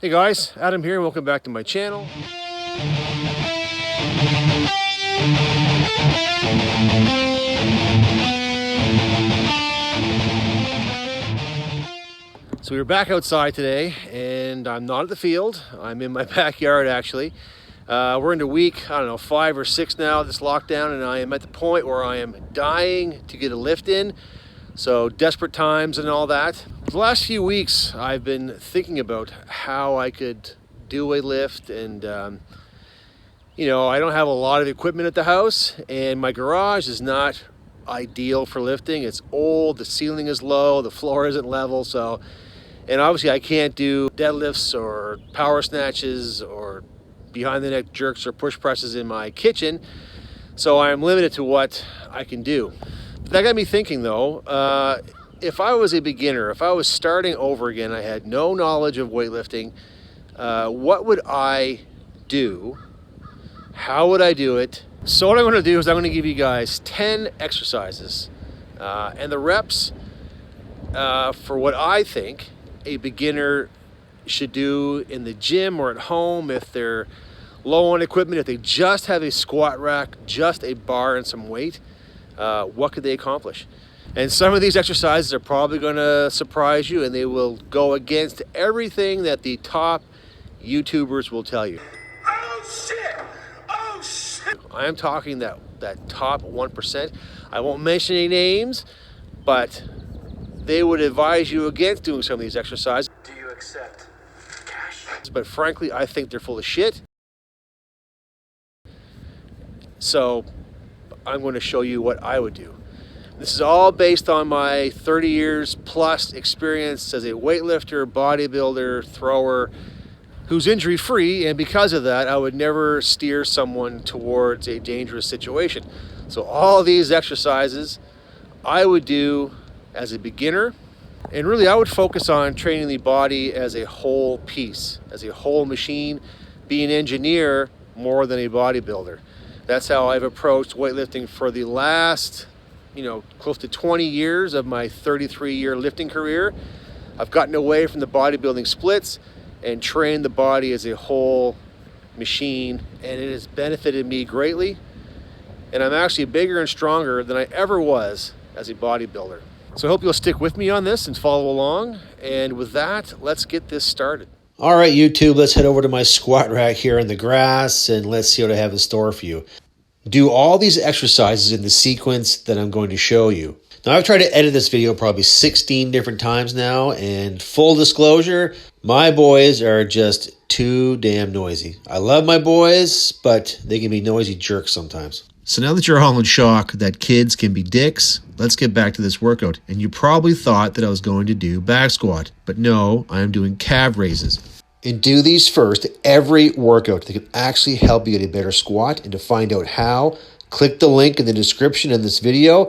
Hey guys, Adam here. Welcome back to my channel. So we're back outside today, and I'm not at the field. I'm in my backyard actually. We're into week, 5 or 6 now, this lockdown, and I am at the point where I am dying to get a lift in. So desperate times and all that. The last few weeks I've been thinking about how I could do a lift, and I don't have a lot of equipment at the house, and my garage is not ideal for lifting. It's old, the ceiling is low, the floor isn't level, and obviously I can't do deadlifts or power snatches or behind the neck jerks or push presses in my kitchen, so I'm limited to what I can do. That got me thinking though, if I was a beginner, if I was starting over again, I had no knowledge of weightlifting, what would I do? How would I do it? So what I'm going to do is I'm going to give you guys 10 exercises and the reps for what I think a beginner should do in the gym or at home if they're low on equipment, if they just have a squat rack, just a bar and some weight. What could they accomplish? And some of these exercises are probably going to surprise you, and they will go against everything that the top YouTubers will tell you. Oh shit! Oh shit! I am talking that top 1%. I won't mention any names, but they would advise you against doing some of these exercises. Do you accept cash? But frankly, I think they're full of shit. So I'm going to show you what I would do. This is all based on my 30 years plus experience as a weightlifter, bodybuilder, thrower, who's injury free, and because of that, I would never steer someone towards a dangerous situation. So all these exercises I would do as a beginner, and really I would focus on training the body as a whole piece, as a whole machine, be an engineer more than a bodybuilder. That's how I've approached weightlifting for the last, close to 20 years of my 33-year lifting career. I've gotten away from the bodybuilding splits and trained the body as a whole machine, and it has benefited me greatly. And I'm actually bigger and stronger than I ever was as a bodybuilder. So I hope you'll stick with me on this and follow along. And with that, let's get this started. All right, YouTube, let's head over to my squat rack here in the grass, and let's see what I have in store for you. Do all these exercises in the sequence that I'm going to show you. Now, I've tried to edit this video probably 16 different times now, and full disclosure, my boys are just too damn noisy. I love my boys, but they can be noisy jerks sometimes. So now that you're all in shock that kids can be dicks, let's get back to this workout. And you probably thought that I was going to do back squat, but no, I am doing calf raises. And do these first every workout that can actually help you get a better squat. And to find out how, click the link in the description of this video.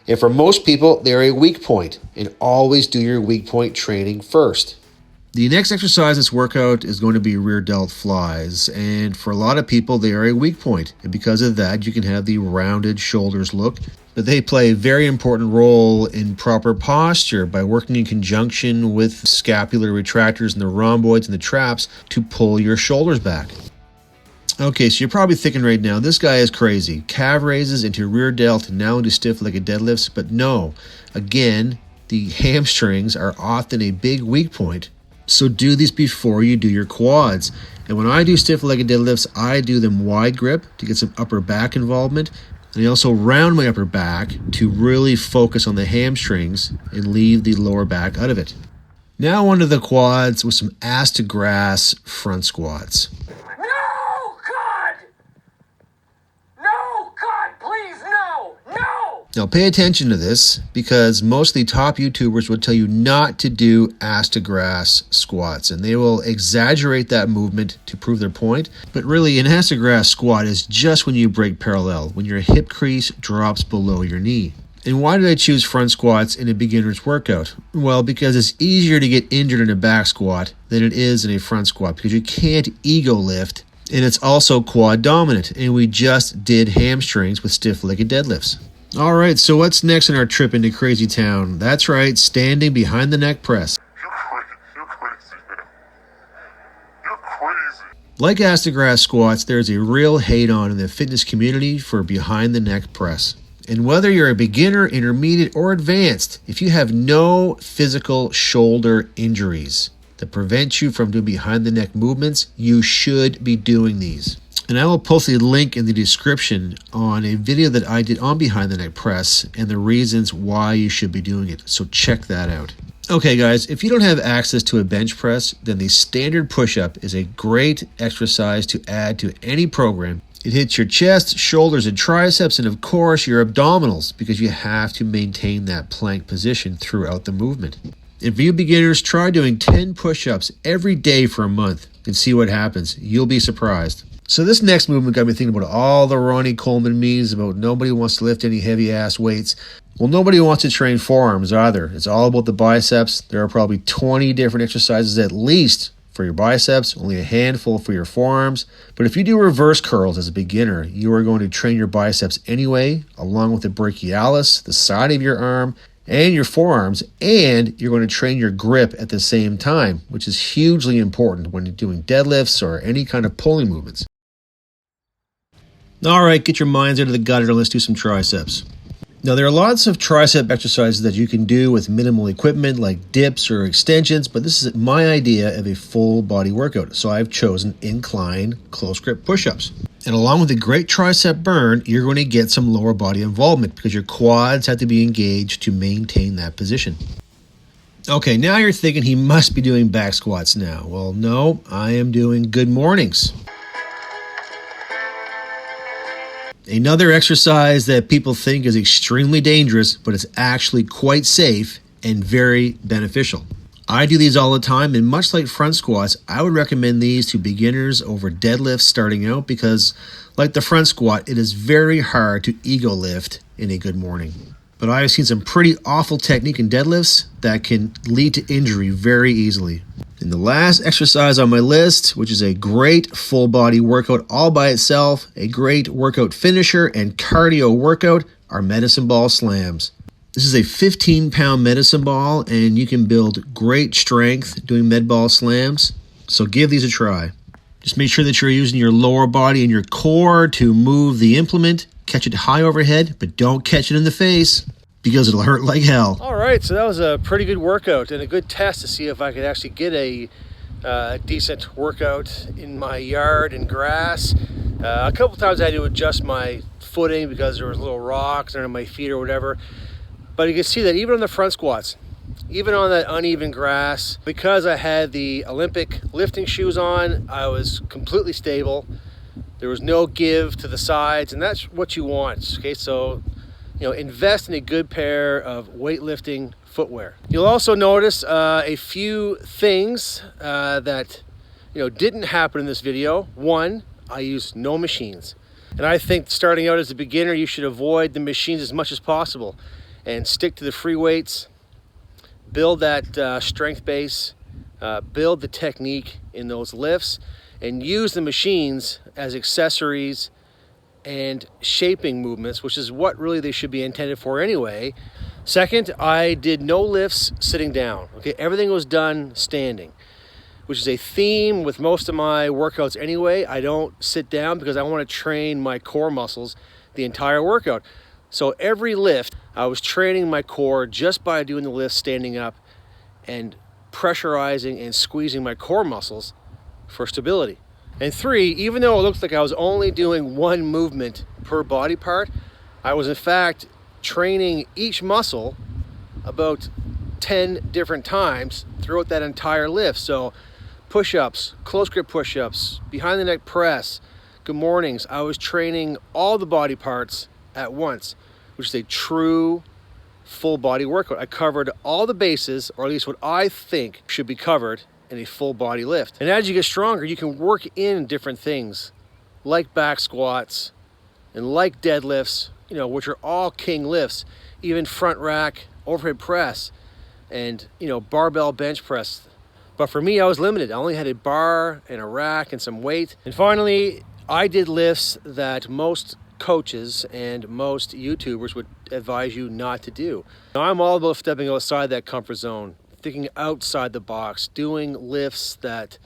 And for most people, they're a weak point. And always do your weak point training first. The next exercise this workout is going to be rear delt flies. And for a lot of people, they are a weak point. And because of that, you can have the rounded shoulders look. But they play a very important role in proper posture by working in conjunction with scapular retractors and the rhomboids and the traps to pull your shoulders back. Okay, so you're probably thinking right now, this guy is crazy. Calf raises into rear delt, now into stiff-legged deadlifts. But no, again, the hamstrings are often a big weak point. So do these before you do your quads. And when I do stiff-legged deadlifts, I do them wide grip to get some upper back involvement. And I also round my upper back to really focus on the hamstrings and leave the lower back out of it. Now onto the quads with some ass to grass front squats. No, God! No, God, please, no! No! Now pay attention to this, because most of the top YouTubers would tell you not to do ass to grass squats, and they will exaggerate that movement to prove their point. But really, an ass to grass squat is just when you break parallel, when your hip crease drops below your knee. And why did I choose front squats in a beginner's workout? Well, because it's easier to get injured in a back squat than it is in a front squat, because you can't ego lift, and it's also quad dominant, and we just did hamstrings with stiff-legged deadlifts. All right, so what's next in our trip into Crazy Town? That's right, standing behind the neck press. You're crazy, man. Like acid grass squats, there's a real hate-on in the fitness community for behind the neck press. And whether you're a beginner, intermediate, or advanced, if you have no physical shoulder injuries that prevent you from doing behind the neck movements, you should be doing these. And I will post a link in the description on a video that I did on behind the neck press and the reasons why you should be doing it. So check that out. Okay guys, if you don't have access to a bench press, then the standard push-up is a great exercise to add to any program. It hits your chest, shoulders, and triceps, and of course your abdominals, because you have to maintain that plank position throughout the movement. And for you beginners, try doing 10 push-ups every day for a month and see what happens. You'll be surprised. So this next movement got me thinking about all the Ronnie Coleman memes about nobody wants to lift any heavy ass weights. Well, nobody wants to train forearms either. It's all about the biceps. There are probably 20 different exercises at least for your biceps, only a handful for your forearms. But if you do reverse curls as a beginner, you are going to train your biceps anyway, along with the brachialis, the side of your arm, and your forearms, and you're going to train your grip at the same time, which is hugely important when you're doing deadlifts or any kind of pulling movements. All right, get your minds out of the gutter and let's do some triceps. Now, there are lots of tricep exercises that you can do with minimal equipment like dips or extensions, but this is my idea of a full body workout. So I've chosen incline close grip push-ups. And along with a great tricep burn, you're going to get some lower body involvement because your quads have to be engaged to maintain that position. Okay, now you're thinking he must be doing back squats now. Well, no, I am doing good mornings. Another exercise that people think is extremely dangerous, but it's actually quite safe and very beneficial. I do these all the time, and much like front squats, I would recommend these to beginners over deadlifts starting out because, like the front squat, it is very hard to ego lift in a good morning. But I've seen some pretty awful technique in deadlifts that can lead to injury very easily. And the last exercise on my list, which is a great full body workout all by itself, a great workout finisher and cardio workout, are medicine ball slams. This is a 15-pound medicine ball, and you can build great strength doing med ball slams. So give these a try. Just make sure that you're using your lower body and your core to move the implement. Catch it high overhead, but don't catch it in the face because it'll hurt like hell. All right, so that was a pretty good workout and a good test to see if I could actually get a decent workout in my yard and grass. A couple times I had to adjust my footing because there was little rocks under my feet or whatever. But you can see that even on the front squats, even on that uneven grass, because I had the Olympic lifting shoes on, I was completely stable. There was no give to the sides, and that's what you want. Okay, so invest in a good pair of weightlifting footwear. You'll also notice a few things that didn't happen in this video. One, I used no machines, and I think starting out as a beginner, you should avoid the machines as much as possible and stick to the free weights. Build that strength base, build the technique in those lifts, and use the machines as accessories and shaping movements, which is what really they should be intended for anyway. Second, I did no lifts sitting down. Okay, everything was done standing, which is a theme with most of my workouts anyway. I don't sit down because I want to train my core muscles the entire workout. So every lift, I was training my core just by doing the lift standing up and pressurizing and squeezing my core muscles for stability. And three, even though it looked like I was only doing one movement per body part, I was in fact training each muscle about 10 different times throughout that entire lift. So push-ups, close grip push-ups, behind the neck press, good mornings. I was training all the body parts at once, which is a true full body workout. I covered all the bases, or at least what I think should be covered in a full body lift. And as you get stronger, you can work in different things like back squats and like deadlifts, which are all king lifts, even front rack, overhead press, and barbell bench press. But for me, I was limited. I only had a bar and a rack and some weight. And finally, I did lifts that most coaches and most YouTubers would advise you not to do. Now, I'm all about stepping outside that comfort zone, thinking outside the box, doing lifts that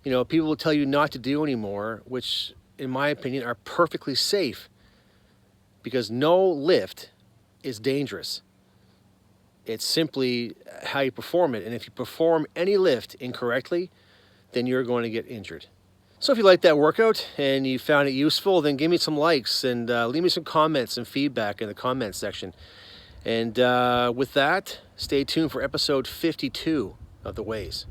people will tell you not to do anymore, which in my opinion are perfectly safe, because no lift is dangerous. It's simply how you perform it. And if you perform any lift incorrectly, then you're going to get injured. So if you liked that workout and you found it useful, then give me some likes and leave me some comments and feedback in the comments section. And with that, stay tuned for episode 52 of The Ways.